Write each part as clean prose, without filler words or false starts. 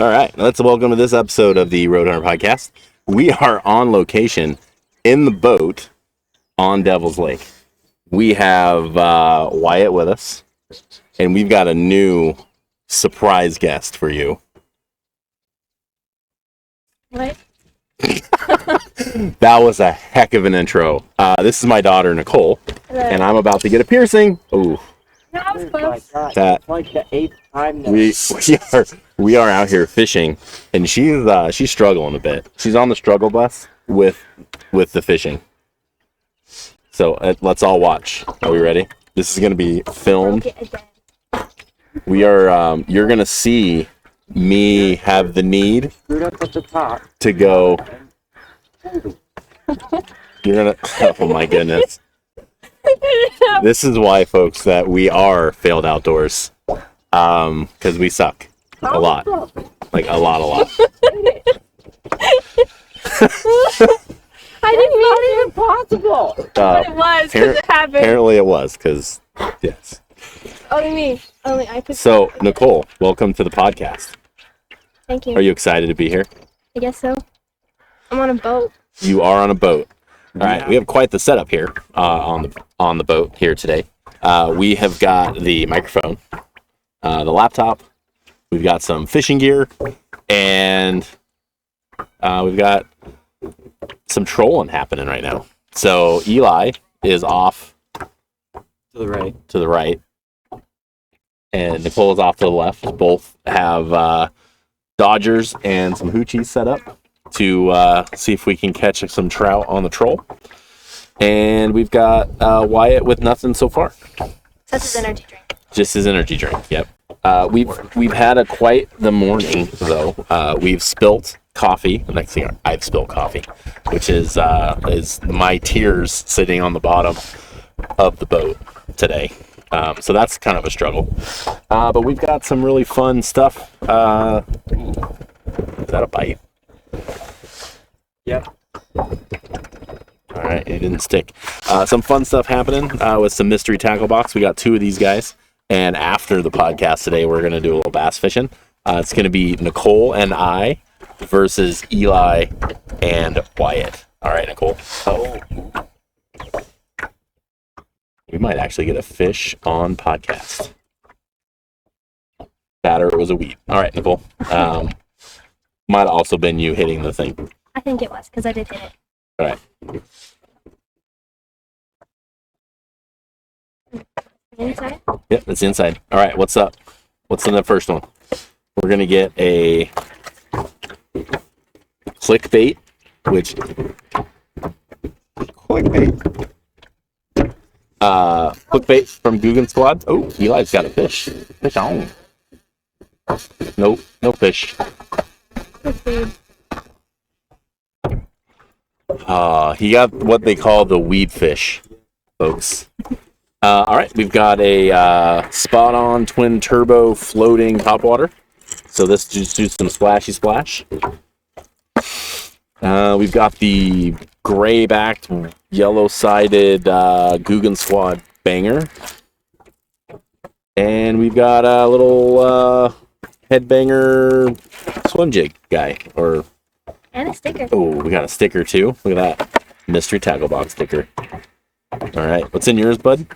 All right, let's welcome to this episode of the Road Hunter Podcast. We are on location in the boat on Devil's Lake. We have Wyatt with us, and we've got a new surprise guest for you. What? That was a heck of an intro. This is my daughter, Nicole, and I'm about to get a piercing. Ooh. No, I was close. That, like the 8th time now. we are out here fishing, and she's struggling a bit. She's on the struggle bus with the fishing. So let's all watch. Are we ready? This is going to be filmed. We are. You're going to see me have the need Screwed up at the top. to go. You're gonna. Oh my goodness. This is why, folks, that we are failed outdoors. Because we suck a lot, like a lot. I didn't mean it. Impossible. But it was, because it happened. Apparently, it was because yes. Only me. Only I could. So, Nicole, welcome to the podcast. Thank you. Are you excited to be here? I guess so. I'm on a boat. You are on a boat. All right, we have quite the setup here on the boat here today. We have got the microphone, the laptop. We've got some fishing gear, and we've got some trolling happening right now. So Eli is off To the right. to the right, and Nicole is off to the left. Both have Dodgers and some hoochies set up to see if we can catch some trout on the troll. And we've got Wyatt with nothing so far. That's his energy drink. Just his energy drink. Yep. We've had quite the morning though. We've spilt coffee. The next thing I've spilled coffee, which is my tears sitting on the bottom of the boat today. So that's kind of a struggle. But we've got some really fun stuff. Is that a bite? Yep. All right, it didn't stick. Some fun stuff happening with some mystery tackle box. We got 2 of these guys, and after the podcast today, we're gonna do a little bass fishing. It's gonna be Nicole and I versus Eli and Wyatt. All right, Nicole. Oh, we might actually get a fish on podcast. That or it was a weed. All right, Nicole. Might have also been you hitting the thing. I think it was, because I did hit it. All right. Inside? Yep, it's inside. All right, what's up? What's in the first one? We're going to get a clickbait, which... Clickbait. Clickbait from Guggen Squad. Oh, Eli's got a fish. Fish on. Nope, no fish. Good food. He got what they call the weed fish, folks. All right, we've got a spot-on twin turbo floating topwater. So this just do some splashy splash. We've got the gray-backed, yellow-sided Guggen Squad banger. And we've got a little headbanger swim jig guy, or... And a sticker. Oh, we got a sticker too. Look at that. Mystery tackle box sticker. All right. What's in yours, bud?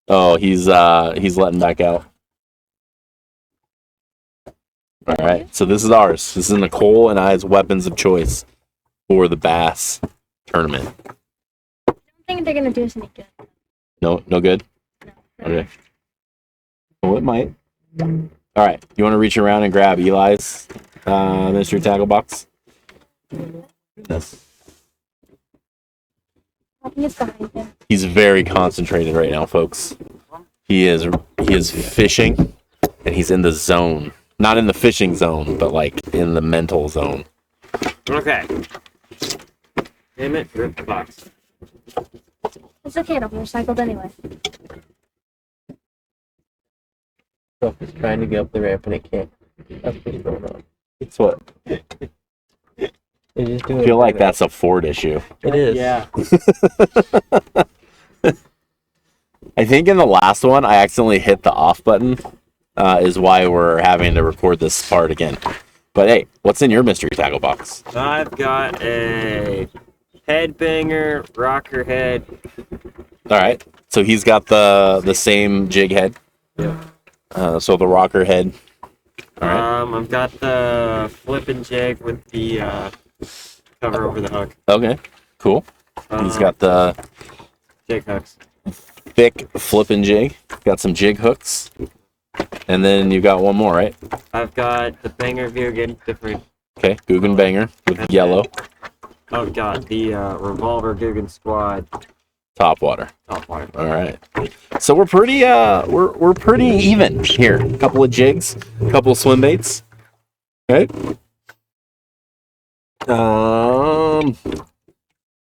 Oh, he's letting back out. All right. So this is ours. This is Nicole and I's weapons of choice for the bass tournament. I don't think they're going to do us any good. No good? No. Okay. Well, it might. All right. You want to reach around and grab Eli's mystery tackle box? Yes. I think it's behind him. He's very concentrated right now, folks. He is fishing, and he's in the zone. Not in the fishing zone, but like in the mental zone. Okay. Damn it, rip the box. It's okay, it'll be recycled anyway. Stuff is trying to get up the ramp and it can't. That's what's going on. It's what? It is doing I feel like that's a Ford issue. It is. Yeah. I think in the last one, I accidentally hit the off button is why we're having to record this part again. But hey, what's in your mystery tackle box? I've got a headbanger rocker head. All right. So he's got the same jig head. Yeah. So the rocker head. All right. I've got the flipping jig with the cover over the hook. Okay. Cool. He's got the Jig hooks. thick flipping jig. Got some jig hooks. And then you got one more, right? I've got the banger Guggen, different. Okay. Guggen Banger with yellow Oh god, the revolver Guggen squad top water. top water. All right. So we're pretty we're pretty even here. A couple of jigs, a couple of swim baits. Okay.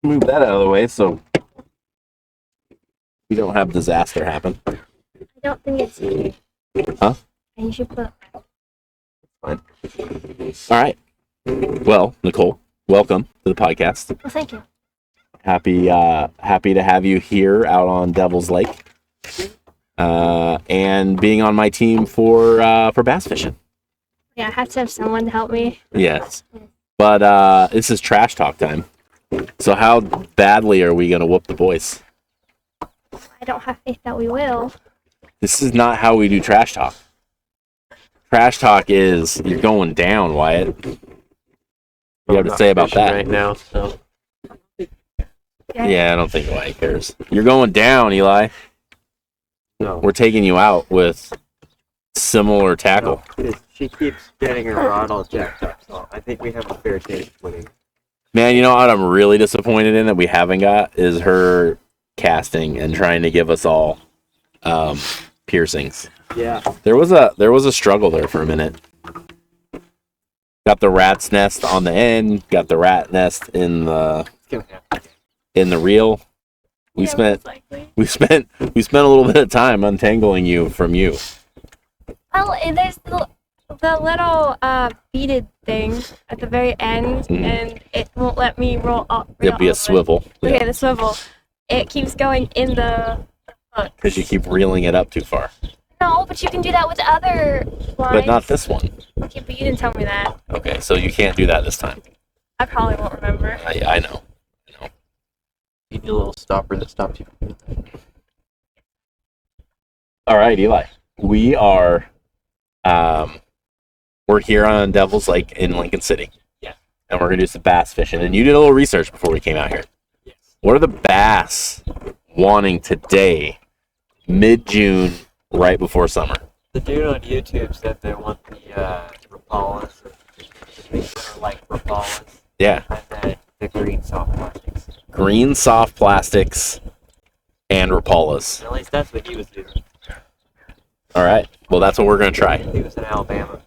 Move that out of the way so we don't have disaster happen. I don't think it's here. Huh? And you should put. Fine. All right. Well, Nicole, welcome to the podcast. Well, thank you. Happy to have you here out on Devil's Lake, and being on my team for bass fishing. Yeah, I have to have someone to help me. Yes, but this is trash talk time. So how badly are we gonna whoop the boys? I don't have faith that we will. This is not how we do trash talk. Trash talk is you're going down, Wyatt. What do you have to say about that? Right now, so. Yeah, I don't think Wyatt cares. You're going down, Eli. No. We're taking you out with similar tackle. No, she keeps getting her rod all jacked up, so I think we have a fair chance of winning. Man, you know what I'm really disappointed in that we haven't got is her casting and trying to give us all piercings. Yeah. There was a struggle there for a minute. Got the rat's nest on the end, got the rat nest in the reel. We spent a little bit of time untangling you from you. Well, there's the little beaded thing at the very end, and it won't let me roll up. It'll be a swivel. Okay, the swivel. It keeps going in the hook. Because you keep reeling it up too far. No, but you can do that with the other lines. But not this one. Okay, but you didn't tell me that. Okay, so you can't do that this time. I probably won't remember. I know. You need a little stopper that stops you. All right, Eli. We are we're here on Devil's Lake in Lincoln City. Yeah. And we're gonna do some bass fishing. And you did a little research before we came out here. Yes. What are the bass wanting today, mid-June, right before summer? The dude on YouTube said they want the Rapalas, things that are like Rapalas, Yeah. and then the green soft plastics. Green soft plastics and Rapalas. At least that's what he was doing. All right. Well, that's what we're gonna try. He was in Alabama.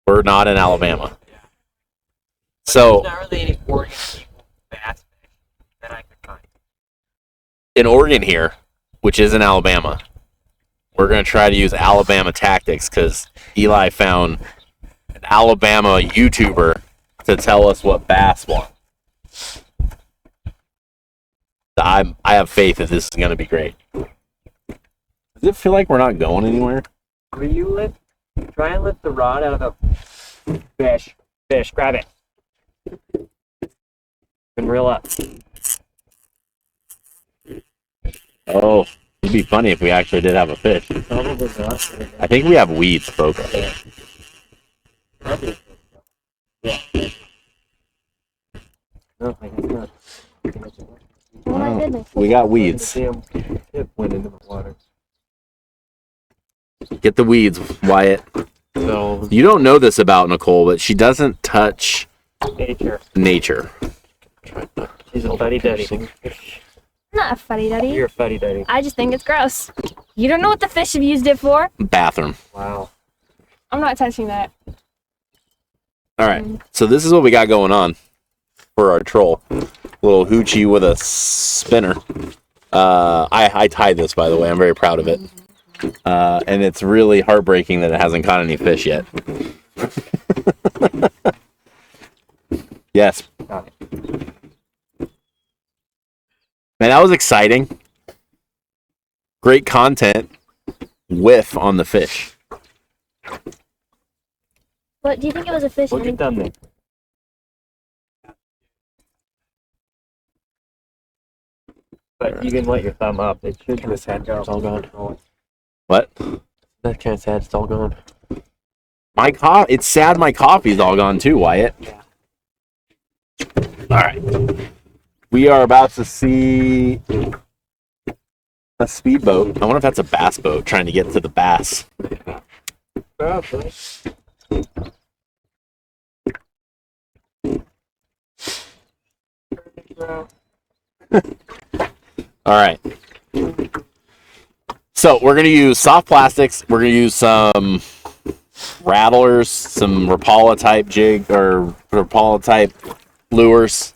We're not in Alabama. Yeah. So There's not really any Oregon people bass fish that I could find. in Oregon here, which is in Alabama, we're going to try to use Alabama tactics because Eli found an Alabama YouTuber to tell us what bass want. I have faith that this is going to be great. Does it feel like we're not going anywhere? Will you try and lift the rod out of the fish? Fish, grab it. And reel up. Oh, it'd be funny if we actually did have a fish. Probably not. I think we have weeds, folks. Yeah. No, I guess not. Oh my goodness. We got weeds. Damn tip went into the water. Get the weeds, Wyatt. So, You don't know this about Nicole, but she doesn't touch nature. nature. She's a fuddy-duddy. I'm not a fuddy-duddy. You're a fuddy-duddy. I just think it's gross. You don't know what the fish have used it for. Bathroom. Wow. I'm not touching that. All right. So this is what we got going on for our troll. Little hoochie with a spinner. I tied this, by the way. I'm very proud of it. And it's really heartbreaking that it hasn't caught any fish yet. Yes. Got it. Man, that was exciting. Great content. whiff on the fish. What do you think it was a fish? We'll get done there. But you can let your thumb up. It should Kinda sad go. it's all gone. What? That's kind of sad. It's all gone. It's sad my coffee's all gone too, Wyatt. Yeah. All right. We are about to see a speedboat. I wonder if that's a bass boat trying to get to the bass. Probably. All right. So we're going to use soft plastics. We're going to use some rattlers, some Rapala type jig or Rapala type lures.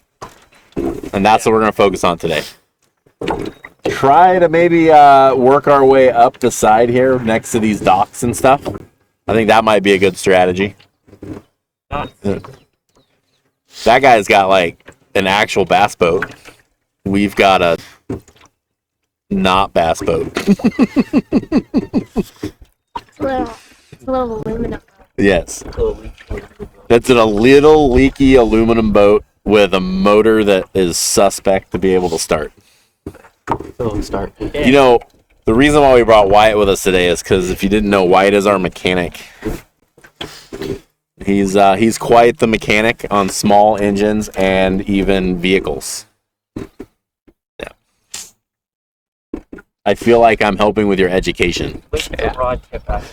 And that's what we're going to focus on today. Try to maybe work our way up the side here next to these docks and stuff. I think that might be a good strategy. That guy's got like an actual bass boat. We've got a not bass boat. It's a little aluminum. Yes. That's a little leaky aluminum boat with a motor that is suspect to be able to start. Start. You know, the reason why we brought Wyatt with us today is because if you didn't know, Wyatt is our mechanic. He's quite the mechanic on small engines and even vehicles. Yeah. I feel like I'm helping with your education. Look at the rod tip out.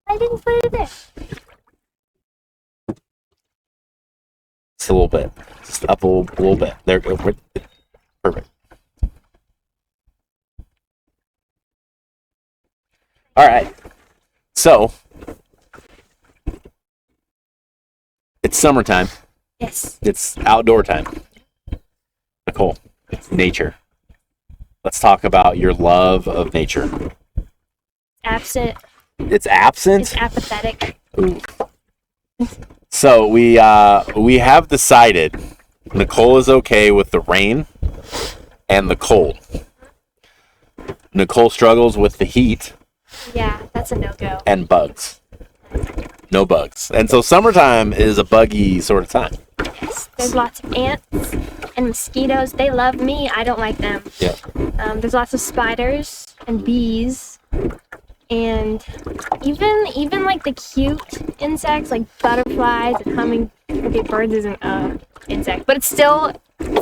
I didn't put it there. Just a little bit. Just up a little bit. There. Perfect. All right. So, it's summertime. Yes. It's outdoor time. Nicole, nature. Let's talk about your love of nature. Absent. It's absent? It's apathetic. Ooh. So we have decided Nicole is okay with the rain and the cold. Nicole struggles with the heat Yeah, that's a no-go. and bugs. No bugs. And so summertime is a buggy sort of time. Yes. There's lots of ants and mosquitoes. They love me. I don't like them. Yeah. There's lots of spiders and bees. And even like the cute insects like butterflies and humming. Okay, birds isn't an insect, but it's still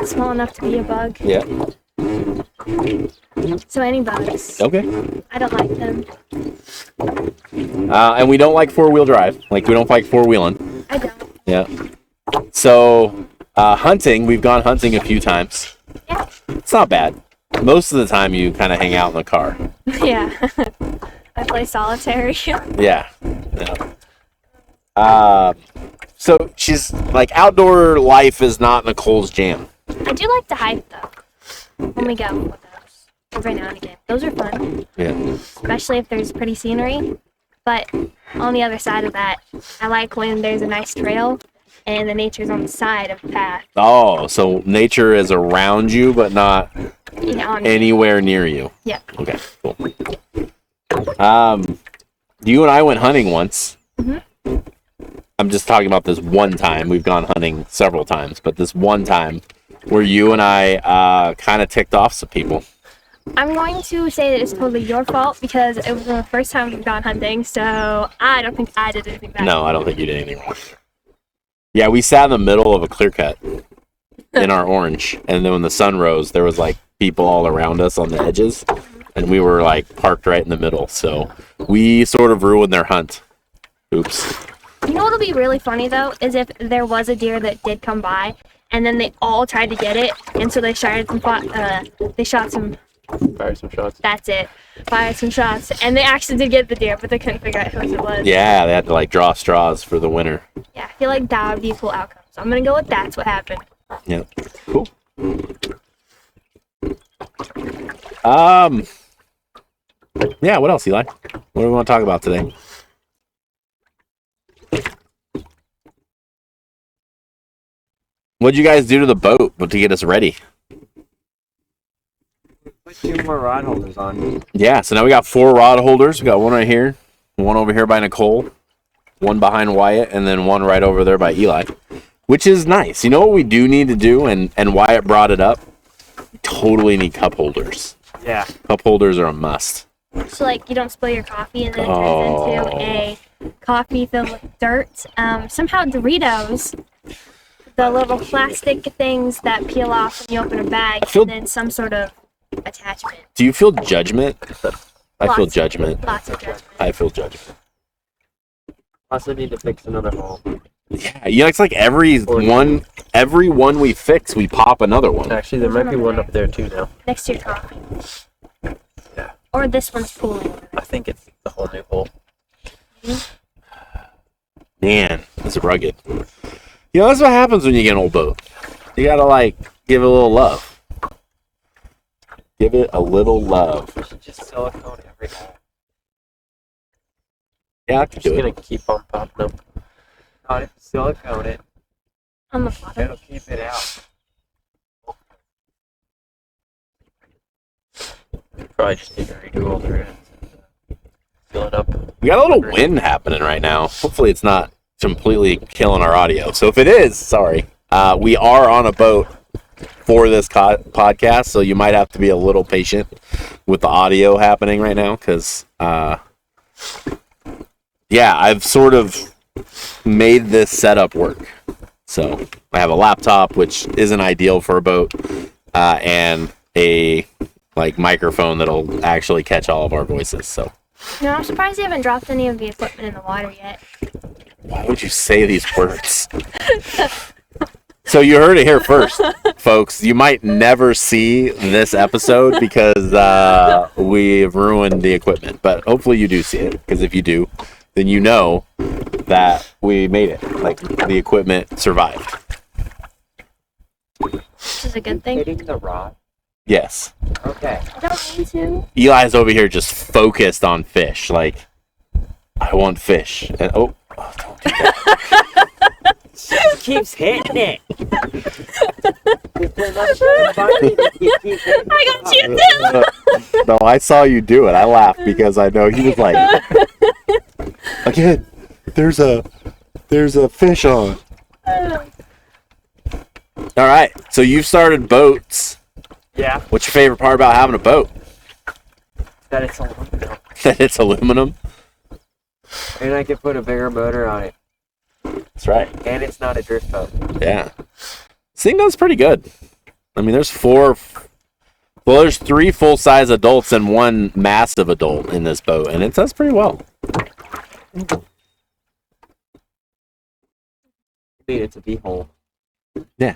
small enough to be a bug. Yeah. So any bugs, Okay. I don't like them. And we don't like four-wheel drive. Like, we don't like four-wheeling. I don't. Yeah. So, hunting, we've gone hunting a few times. Yeah. It's not bad. Most of the time, you kind of hang out in the car. Yeah. I play solitary. Yeah. So she's like, outdoor life is not Nicole's jam. I do like to hike though. When we go with those every now and again. Those are fun, Yeah. especially if there's pretty scenery. But on the other side of that, I like when there's a nice trail and the nature's on the side of the path. Oh, so nature is around you, but not You know, anywhere near you. yeah. Okay, cool. You and I went hunting once. Mhm. I'm just talking about this one time. We've gone hunting several times, but this one time where you and I kind of ticked off some people. I'm going to say that it's totally your fault because it was the first time we've gone hunting, so I don't think I did anything bad. No, I don't think you did anything wrong. Yeah, we sat in the middle of a clear cut in our orange, and then when the sun rose, there was like people all around us on the edges, and we were like parked right in the middle. So we sort of ruined their hunt. Oops. You know what'll be really funny though is if there was a deer that did come by, and then they all tried to get it, and so they shot some. They shot some. Fire some shots. That's it. Fired some shots, and they actually did get the deer, but they couldn't figure out whose it was. Yeah, they had to like draw straws for the winner. Yeah, I feel like that would be a cool outcome. So I'm gonna go with that's what happened. Yeah. Cool. Yeah, what else, Eli? What do we want to talk about today? What'd you guys do to the boat to get us ready? Put 2 more rod holders on. Yeah, so now we got 4 rod holders. We got one right here, one over here by Nicole, one behind Wyatt, and then one right over there by Eli, which is nice. You know what we do need to do, and Wyatt brought it up? We totally need cup holders. Yeah. Cup holders are a must. So like you don't spill your coffee and then it turns into a coffee filled with dirt. Somehow Doritos, the little plastic things that peel off when you open a bag, and then some sort of attachment. Do you feel judgment? I feel Lots. judgment. Lots of judgment. I feel judgment. Also need to fix another hole. Yeah, it's like every one we fix, we pop another one. Actually, there might be one up there too now. Next to your coffee. Yeah. Or this one's cooling. I think it's the whole new hole. Man, it's rugged. That's what happens when you get an old boat. You gotta give it a little love. Give it a little love. We should just silicone every hole. Yeah, I I'm can just do it. gonna keep on popping them. Not if you silicone it, On the bottom. it'll keep it out. Probably just need to redo all the ends. Fill it up. We got a little wind happening right now. Hopefully it's not completely killing our audio. So if it is, sorry. We are on a boat for this podcast, so you might have to be a little patient with the audio happening right now because, I've sort of made this setup work. So I have a laptop, which isn't ideal for a boat, and a microphone that'll actually catch all of our voices. So No, I'm surprised you haven't dropped any of the equipment in the water yet. why would you say these words? So you heard it here first, folks. You might never see this episode because we've ruined the equipment, but hopefully you do see it, because if you do, then you know that we made it. The equipment survived. Which is a good thing. Hitting the rod. Yes. Okay. I don't mean to. Eli's over here just focused on fish. I want fish. And, don't do that. Keeps hitting it. I got you too! No, I saw you do it. I laughed because I know he was like, again, there's a fish on. All right, so you've started boats. Yeah. What's your favorite part about having a boat? That it's aluminum. That it's aluminum. And I can put a bigger motor on it. That's right. And it's not a drift boat. Yeah. This thing does pretty good. I mean, there's 3 full-size adults and 1 massive adult in this boat, and it does pretty well. I mean, it's a V-hole. Yeah.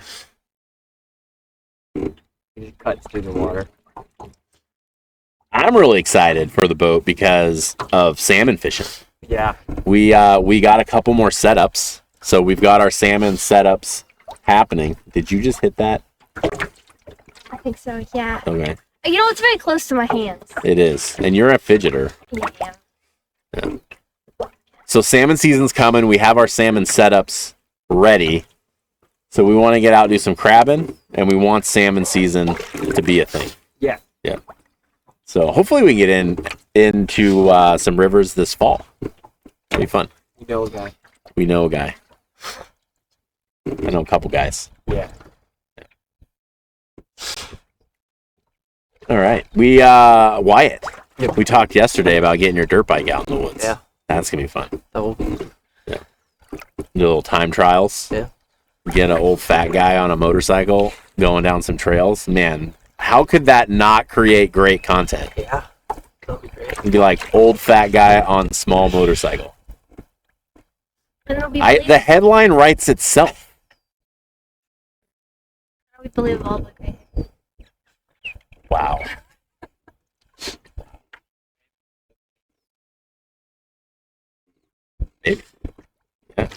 It just cuts through the water. I'm really excited for the boat because of salmon fishing. Yeah. We got a couple more setups, so we've got our salmon setups happening. Did you just hit that? I think so, yeah. Okay. It's very close to my hands. It is, and you're a fidgeter. Yeah. So salmon season's coming. We have our salmon setups ready. So we want to get out and do some crabbing, and we want salmon season to be a thing. Yeah. Yeah. So hopefully we can get into some rivers this fall. It'll be fun. You know a guy. We know a guy. I know a couple guys. Yeah. All right. Wyatt. Yep. We talked yesterday about getting your dirt bike out in the woods. Yeah. That's gonna be fun. That will be. Do little time trials. Yeah. Get an old fat guy on a motorcycle going down some trails. Man, how could that not create great content? Yeah. That'll be great. It'd be like old fat guy on small motorcycle. And it'll be The headline writes itself. believable. Okay. Wow. Maybe. Yeah.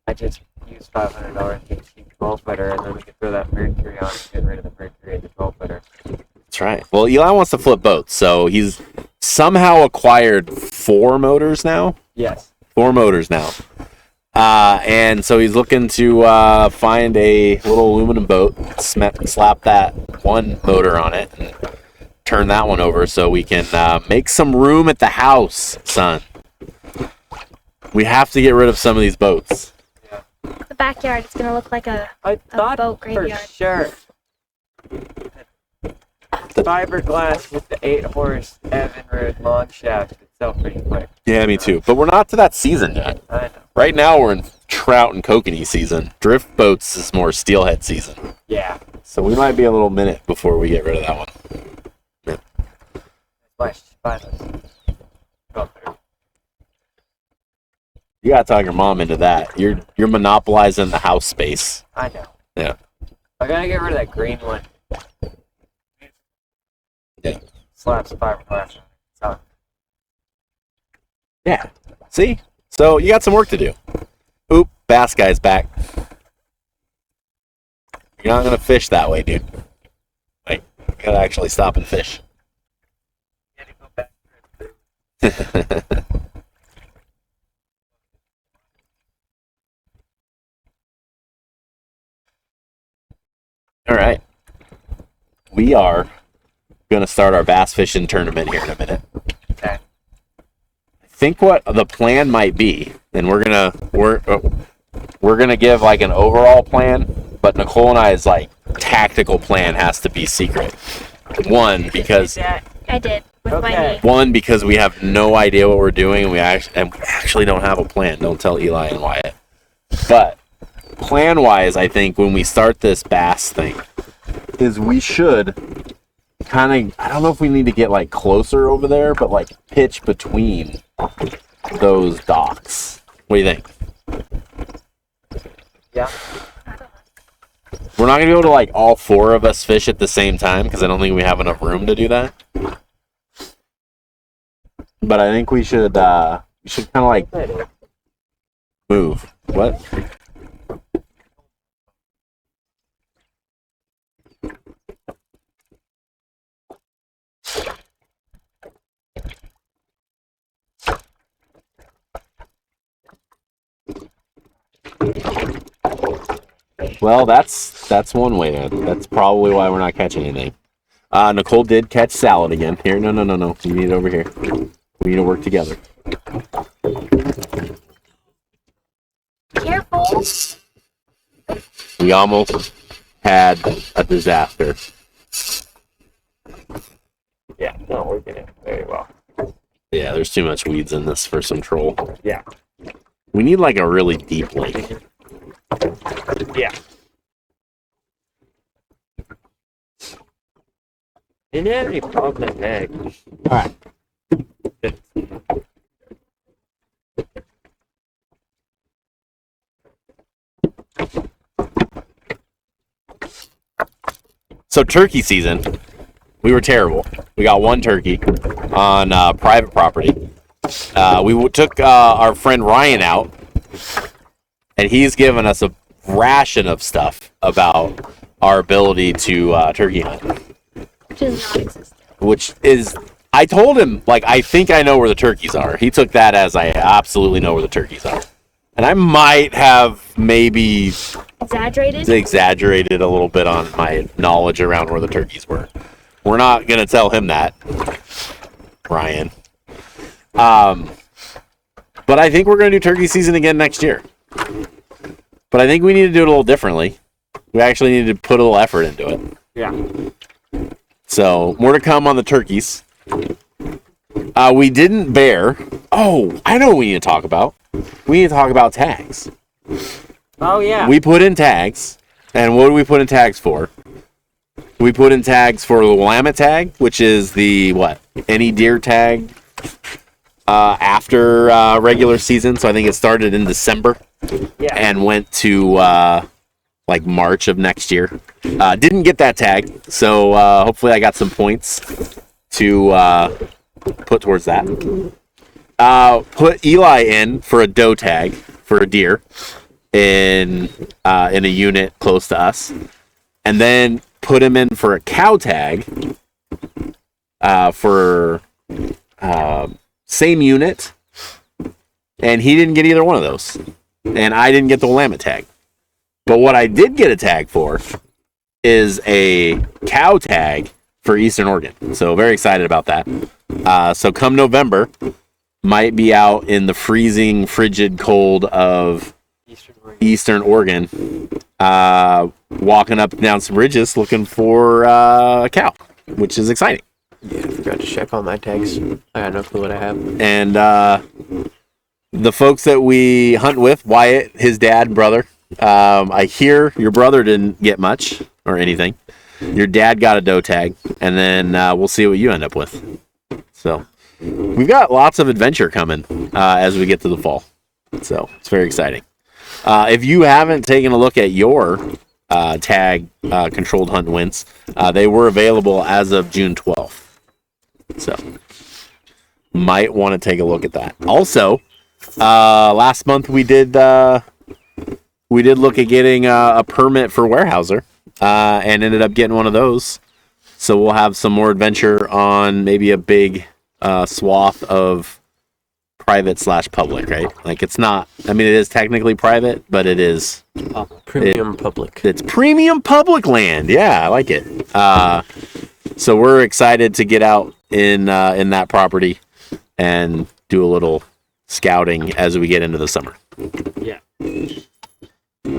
I just used $500 to get a 12 footer, and then we could throw that Mercury on and get rid of the Mercury and the 12 footer. That's right. Well, Eli wants to flip boats, so he's somehow acquired 4 motors now. Yes. 4 motors now. And so he's looking to find a little aluminum boat, slap that one motor on it, and turn that one over so we can make some room at the house, son. We have to get rid of some of these boats. Yeah. The backyard is gonna look like a boat graveyard. For sure. Fiberglass with the 8-horse Evinrude long shaft would sell pretty quick. Yeah, me too. But we're not to that season yet. I know. Right now we're in trout and kokanee season. Drift boats is more steelhead season. Yeah. So we might be a little minute before we get rid of that one. Yeah. Why should you buy those? Oh, there. You gotta talk your mom into that. You're monopolizing the house space. I know. Yeah. I gotta get rid of that green one. Yeah. Slaps fiberglass. So, Yeah. See? So you got some work to do. Oop, bass guy's back. You're not gonna fish that way, dude. Like, you gotta actually stop and fish. gotta go back. All right. We are gonna start our bass fishing tournament here in a minute. Okay. I think what the plan might be, and we're gonna give like an overall plan, but Nicole and I's like tactical plan has to be secret. One, because I did with my Okay. knee. because we have no idea what we're doing, and we actually don't have a plan. Don't tell Eli and Wyatt. But plan-wise, I think when we start this bass thing, is we should kind of, I don't know if we need to get like closer over there, but like pitch between those docks. What do you think? Yeah. We're not gonna be able to like all four of us fish at the same time because I don't think we have enough room to do that. But I think we should kind of like move. What? Well, that's one way to. That's probably why we're not catching anything. Nicole did catch salad again. Here, no. You need it over here. We need to work together. Careful. We almost had a disaster. Yeah. No, we're getting it very well. Yeah, there's too much weeds in this for some troll. Yeah. We need like a really deep lake. Yeah. Didn't have any problem with egg. Alright. So turkey season, we were terrible. We got one turkey on private property. We took our friend Ryan out, and he's given us a ration of stuff about our ability to turkey hunt. Which is not existent. Which is, I told him, like, I think I know where the turkeys are. He took that as I absolutely know where the turkeys are. And I might have maybe exaggerated a little bit on my knowledge around where the turkeys were. We're not going to tell him that, Ryan. But I think we're going to do turkey season again next year. But I think we need to do it a little differently. We actually need to put a little effort into it. Yeah. So, more to come on the turkeys. We didn't bear. Oh, I know what we need to talk about. We need to talk about tags. Oh, yeah. We put in tags. And what do we put in tags for? We put in tags for the Willamette tag, which is the, what? Any deer tag after regular season. So I think it started in December. Yeah. And went to like March of next year. Didn't get that tag, so hopefully I got some points to put towards that. Put Eli in for a doe tag for a deer in a unit close to us, and then put him in for a cow tag for same unit, and he didn't get either one of those. and I didn't get the Willamette tag. But what I did get a tag for is a cow tag for Eastern Oregon. So very excited about that. So come November, might be out in the freezing, frigid cold of Eastern Oregon, walking up and down some ridges looking for a cow, which is exciting. Yeah, I forgot to check all my tags. I got no clue what I have. And the folks that we hunt with, Wyatt, his dad, brother, I hear your brother didn't get much or anything. Your dad got a doe tag, and then we'll see what you end up with. So we've got lots of adventure coming as we get to the fall. So it's very exciting. If you haven't taken a look at your tag controlled hunt wins, they were available as of June 12th. So might want to take a look at that. Also, last month we did look at getting a permit for Warehouser and ended up getting one of those. So we'll have some more adventure on maybe a big swath of private/public, right? Like it's not, I mean, it is technically private, but it is Premium public. It's premium public land. Yeah, I like it. So we're excited to get out in that property and do a little scouting as we get into the summer. Yeah.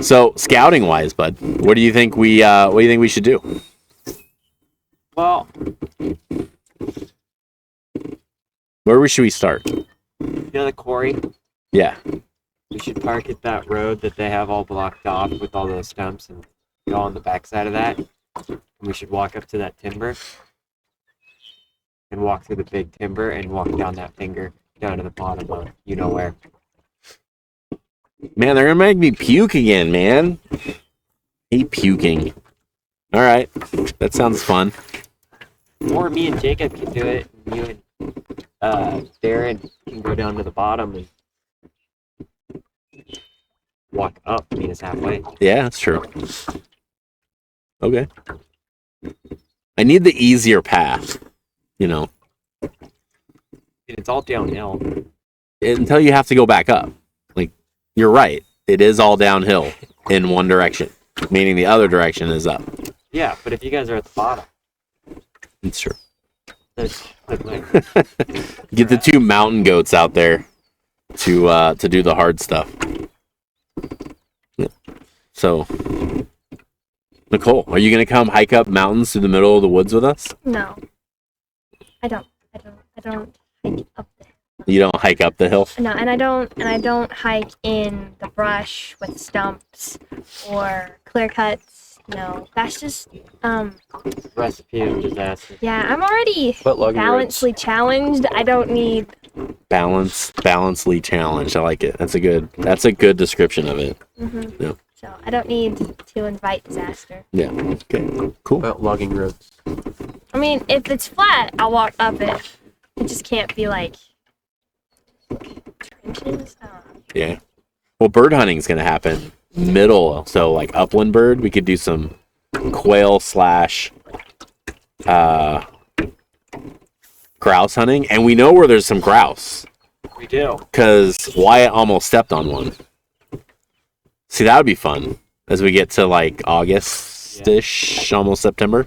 So scouting wise, bud, what do you think we should do? Well, Where should we start? you know the quarry? Yeah. We should park at that road that they have all blocked off with all those stumps and go on the backside of that. And we should walk up to that timber and walk through the big timber and walk down that finger down to the bottom of you know where. Man, they're gonna make me puke again, man. Hate puking. All right, that sounds fun. Or me and Jacob can do it, and you and Darren can go down to the bottom and walk up, meet us halfway. Yeah, that's true. Okay. I need the easier path, you know, It's all downhill. until you have to go back up. Like, you're right. It is all downhill in one direction, meaning the other direction is up. Yeah, but if you guys are at the bottom, It's true. that's like, Get the two mountain goats out there to do the hard stuff. Yeah. So, Nicole, are you gonna come hike up mountains through the middle of the woods with us? No, I don't hike up there. You don't hike up the hill? No, and I don't hike in the brush with stumps or clear cuts. No, that's just recipe of disaster. yeah. I'm already But logging balancely challenged. I don't need. Balancely challenged. I like it. That's a good description of it. Mm-hmm. Yeah. So I don't need to invite disaster. Yeah. Okay. Cool. About logging roads. I mean, if it's flat, I'll walk up it. It just can't be like trenches. Yeah. Well, bird hunting is gonna happen middle, so like upland bird. We could do some quail / grouse hunting, and we know where there's some grouse We do. because Wyatt almost stepped on one. See, that would be fun as we get to like August-ish, almost September.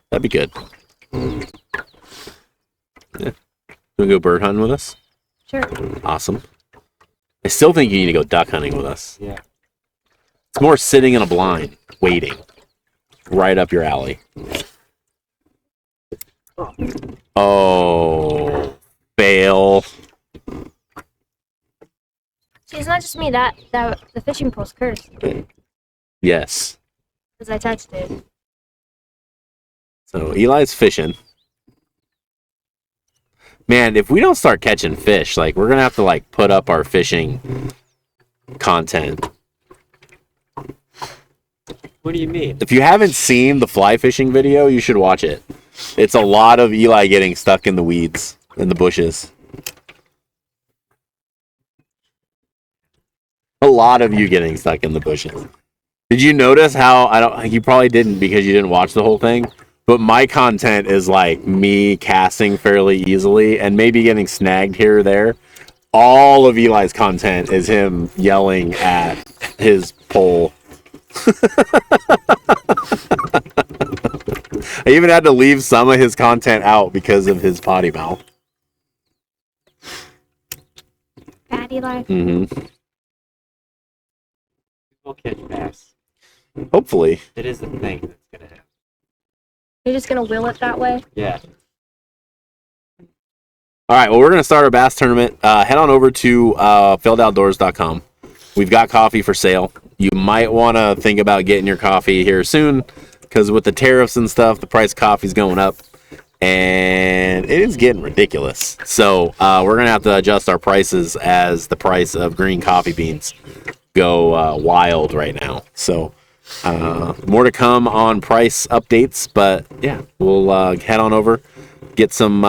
That'd be good. Yeah. You wanna go bird hunting with us? Sure. Awesome. I still think you need to go duck hunting with us. Yeah. It's more sitting in a blind, waiting. Right up your alley. Oh, fail. See, it's not just me. That the fishing pole's cursed Yes. because I touched it. So Eli's fishing. Man, if we don't start catching fish, like we're gonna have to like put up our fishing content. What do you mean? If you haven't seen the fly fishing video, you should watch it. It's a lot of Eli getting stuck in the weeds, in the bushes. A lot of you getting stuck in the bushes. Did you notice how you probably didn't because you didn't watch the whole thing, but my content is like me casting fairly easily and maybe getting snagged here or there. all of Eli's content is him yelling at his pole. I even had to leave some of his content out because of his potty mouth. Bad Eli. Mm-hmm. We'll catch bass. Hopefully. It is the thing that's gonna happen. You're just gonna will it that way? Yeah. All right, well, we're going to start our bass tournament. Head on over to failedoutdoors.com. We've got coffee for sale. You might want to think about getting your coffee here soon because with the tariffs and stuff, the price of coffee is going up, and it is getting ridiculous. So we're going to have to adjust our prices as the price of green coffee beans go wild right now. So more to come on price updates, but yeah, we'll head on over. Get some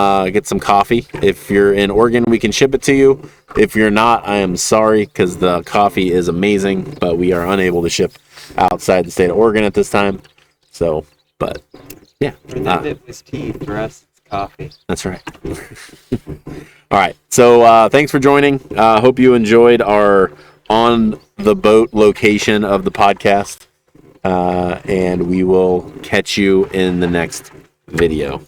coffee. If you're in Oregon, we can ship it to you. If you're not, I am sorry because the coffee is amazing, but we are unable to ship outside the state of Oregon at this time. So, but yeah. For them, it was tea. For us, it's coffee. That's right. All right. So thanks for joining. Hope you enjoyed our on the boat location of the podcast, and we will catch you in the next video.